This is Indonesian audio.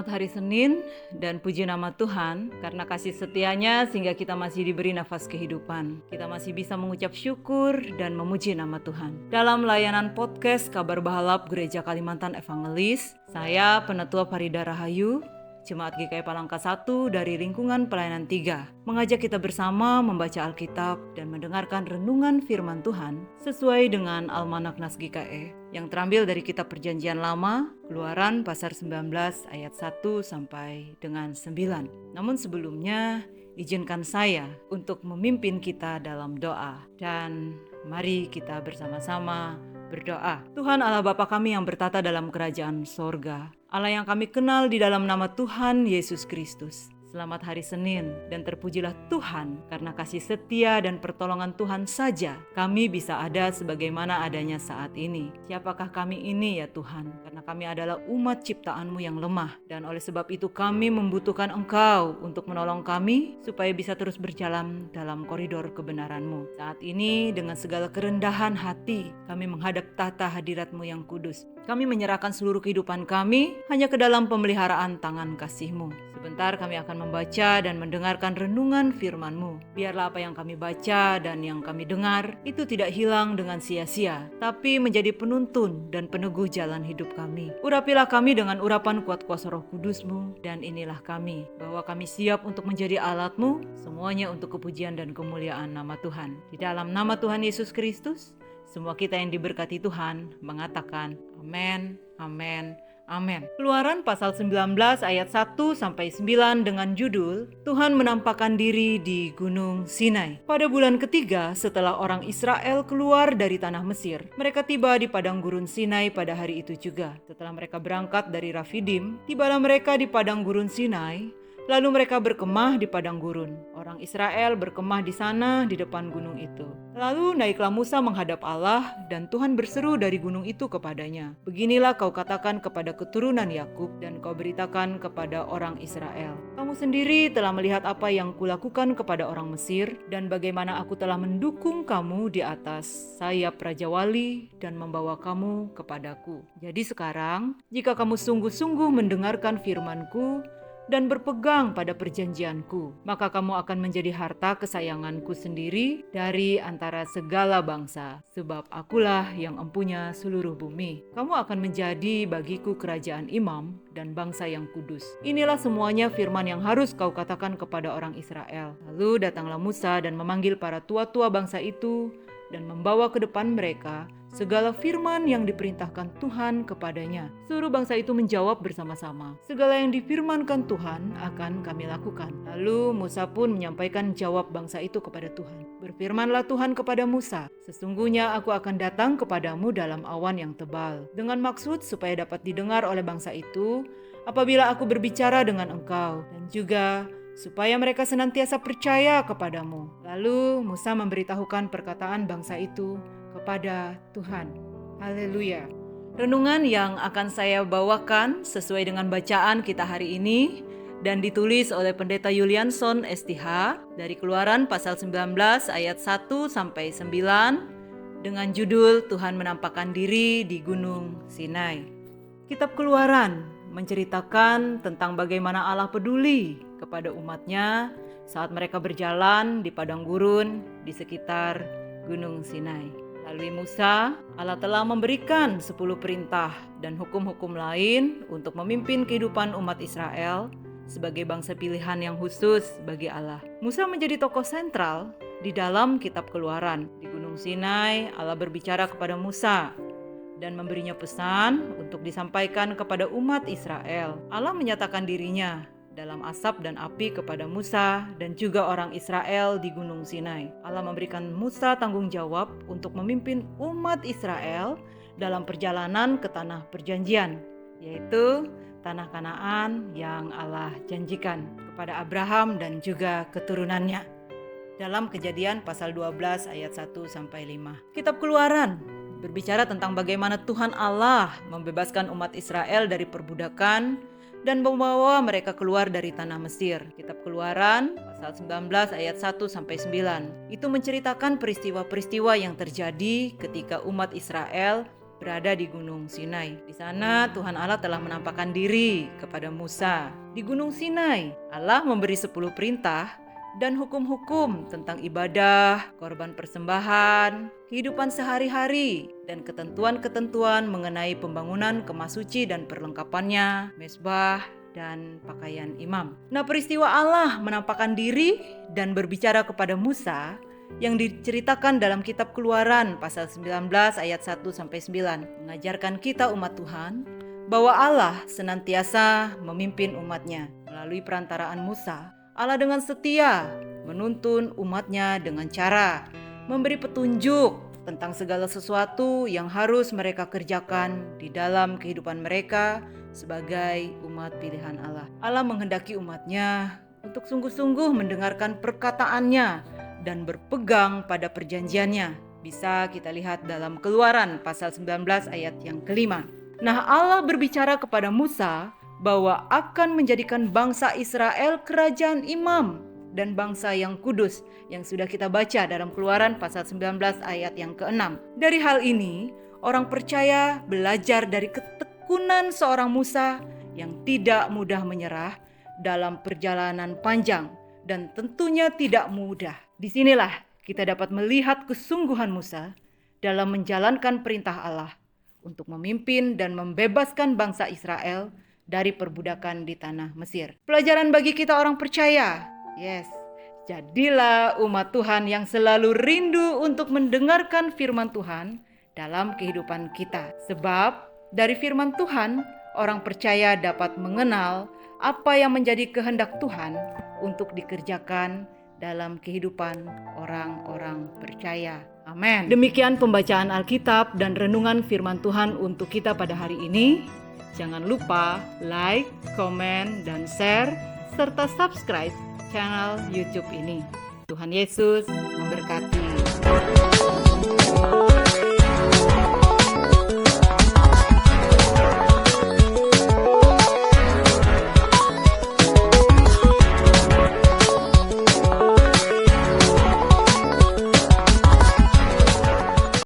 Selamat hari Senin dan puji nama Tuhan karena kasih setianya sehingga kita masih diberi nafas kehidupan. Kita masih bisa mengucap syukur dan memuji nama Tuhan. Dalam layanan podcast Kabar Bahalap Gereja Kalimantan Evangelis, saya Penetua Farida Rahayu, Jemaat GKI Palangka 1 dari lingkungan pelayanan 3, mengajak kita bersama membaca Alkitab dan mendengarkan renungan firman Tuhan sesuai dengan Almanak Nas GKI yang terambil dari kitab Perjanjian Lama, Keluaran pasal 19 ayat 1 sampai dengan 9. Namun sebelumnya, izinkan saya untuk memimpin kita dalam doa, dan mari kita bersama-sama berdoa. Tuhan Allah Bapa kami yang bertata dalam kerajaan sorga, Allah yang kami kenal di dalam nama Tuhan Yesus Kristus. Selamat hari Senin dan terpujilah Tuhan karena kasih setia dan pertolongan Tuhan saja kami bisa ada sebagaimana adanya saat ini. Siapakah kami ini ya Tuhan? Karena kami adalah umat ciptaan-Mu yang lemah, dan oleh sebab itu kami membutuhkan Engkau untuk menolong kami supaya bisa terus berjalan dalam koridor kebenaran-Mu. Saat ini dengan segala kerendahan hati kami menghadap tata hadirat-Mu yang kudus. Kami menyerahkan seluruh kehidupan kami hanya ke dalam pemeliharaan tangan kasih-Mu. Sebentar kami akan membaca dan mendengarkan renungan firman-Mu. Biarlah apa yang kami baca dan yang kami dengar itu tidak hilang dengan sia-sia, tapi menjadi penuntun dan peneguh jalan hidup kami. Urapilah kami dengan urapan kuat kuasa Roh Kudus-Mu, dan inilah kami, bahwa kami siap untuk menjadi alat-Mu, semuanya untuk kepujian dan kemuliaan nama Tuhan. Di dalam nama Tuhan Yesus Kristus, semua kita yang diberkati Tuhan mengatakan amin, amin, amin. Keluaran pasal 19 ayat 1 sampai 9 dengan judul Tuhan menampakkan diri di Gunung Sinai. Pada bulan ketiga setelah orang Israel keluar dari tanah Mesir, mereka tiba di padang gurun Sinai pada hari itu juga. Setelah mereka berangkat dari Rafidim, tibalah mereka di padang gurun Sinai. Lalu mereka berkemah di padang gurun. Orang Israel berkemah di sana di depan gunung itu. Lalu naiklah Musa menghadap Allah, dan Tuhan berseru dari gunung itu kepadanya, "Beginilah kau katakan kepada keturunan Yakub dan kau beritakan kepada orang Israel. Kamu sendiri telah melihat apa yang kulakukan kepada orang Mesir, dan bagaimana aku telah mendukung kamu di atas sayap Raja Wali dan membawa kamu kepadaku. Jadi sekarang, jika kamu sungguh-sungguh mendengarkan firman-Ku dan berpegang pada perjanjianku, maka kamu akan menjadi harta kesayanganku sendiri dari antara segala bangsa, sebab akulah yang empunya seluruh bumi. Kamu akan menjadi bagiku kerajaan imam dan bangsa yang kudus. Inilah semuanya firman yang harus kau katakan kepada orang Israel." Lalu datanglah Musa dan memanggil para tua-tua bangsa itu dan membawa ke depan mereka segala firman yang diperintahkan Tuhan kepadanya. Seluruh bangsa itu menjawab bersama-sama, "Segala yang difirmankan Tuhan akan kami lakukan." Lalu Musa pun menyampaikan jawab bangsa itu kepada Tuhan. "Berfirmanlah Tuhan kepada Musa, sesungguhnya aku akan datang kepadamu dalam awan yang tebal, dengan maksud supaya dapat didengar oleh bangsa itu apabila aku berbicara dengan engkau, dan juga supaya mereka senantiasa percaya kepadamu." Lalu Musa memberitahukan perkataan bangsa itu kepada Tuhan. Haleluya. Renungan yang akan saya bawakan sesuai dengan bacaan kita hari ini dan ditulis oleh Pendeta Yulianson STH dari Keluaran pasal 19 ayat 1 sampai 9 dengan judul Tuhan menampakkan diri di Gunung Sinai. Kitab Keluaran menceritakan tentang bagaimana Allah peduli kepada umatnya saat mereka berjalan di padang gurun di sekitar Gunung Sinai. Melalui Musa, Allah telah memberikan 10 perintah dan hukum-hukum lain untuk memimpin kehidupan umat Israel sebagai bangsa pilihan yang khusus bagi Allah. Musa menjadi tokoh sentral di dalam kitab Keluaran. Di Gunung Sinai, Allah berbicara kepada Musa dan memberinya pesan untuk disampaikan kepada umat Israel. Allah menyatakan dirinya dalam asap dan api kepada Musa dan juga orang Israel di Gunung Sinai. Allah memberikan Musa tanggung jawab untuk memimpin umat Israel dalam perjalanan ke tanah perjanjian, yaitu tanah Kanaan yang Allah janjikan kepada Abraham dan juga keturunannya. Dalam Kejadian pasal 12 ayat 1 sampai 5. Kitab Keluaran berbicara tentang bagaimana Tuhan Allah membebaskan umat Israel dari perbudakan dan membawa mereka keluar dari tanah Mesir. Kitab Keluaran pasal 19 ayat 1 sampai 9. Itu menceritakan peristiwa-peristiwa yang terjadi ketika umat Israel berada di Gunung Sinai. Di sana Tuhan Allah telah menampakkan diri kepada Musa. Di Gunung Sinai, Allah memberi 10 perintah dan hukum-hukum tentang ibadah, korban persembahan, kehidupan sehari-hari, dan ketentuan-ketentuan mengenai pembangunan kemah suci dan perlengkapannya, mesbah, dan pakaian imam. Nah, peristiwa Allah menampakkan diri dan berbicara kepada Musa yang diceritakan dalam kitab Keluaran pasal 19 ayat 1-9 mengajarkan kita umat Tuhan bahwa Allah senantiasa memimpin umatnya. Melalui perantaraan Musa, Allah dengan setia menuntun umatnya dengan cara memberi petunjuk tentang segala sesuatu yang harus mereka kerjakan di dalam kehidupan mereka sebagai umat pilihan Allah. Allah menghendaki umatnya untuk sungguh-sungguh mendengarkan perkataannya dan berpegang pada perjanjiannya. Bisa kita lihat dalam Keluaran pasal 19 ayat yang kelima. Nah, Allah berbicara kepada Musa bahwa akan menjadikan bangsa Israel kerajaan imam dan bangsa yang kudus yang sudah kita baca dalam Keluaran pasal 19 ayat yang ke-6. Dari hal ini, orang percaya belajar dari ketekunan seorang Musa yang tidak mudah menyerah dalam perjalanan panjang dan tentunya tidak mudah. Disinilah kita dapat melihat kesungguhan Musa dalam menjalankan perintah Allah untuk memimpin dan membebaskan bangsa Israel dari perbudakan di tanah Mesir. Pelajaran bagi kita orang percaya, jadilah umat Tuhan yang selalu rindu untuk mendengarkan firman Tuhan dalam kehidupan kita. Sebab dari firman Tuhan, orang percaya dapat mengenal apa yang menjadi kehendak Tuhan untuk dikerjakan dalam kehidupan orang-orang percaya. Amin. Demikian pembacaan Alkitab dan renungan firman Tuhan untuk kita pada hari ini. Jangan lupa like, komen, dan share, serta subscribe channel YouTube ini. Tuhan Yesus memberkati.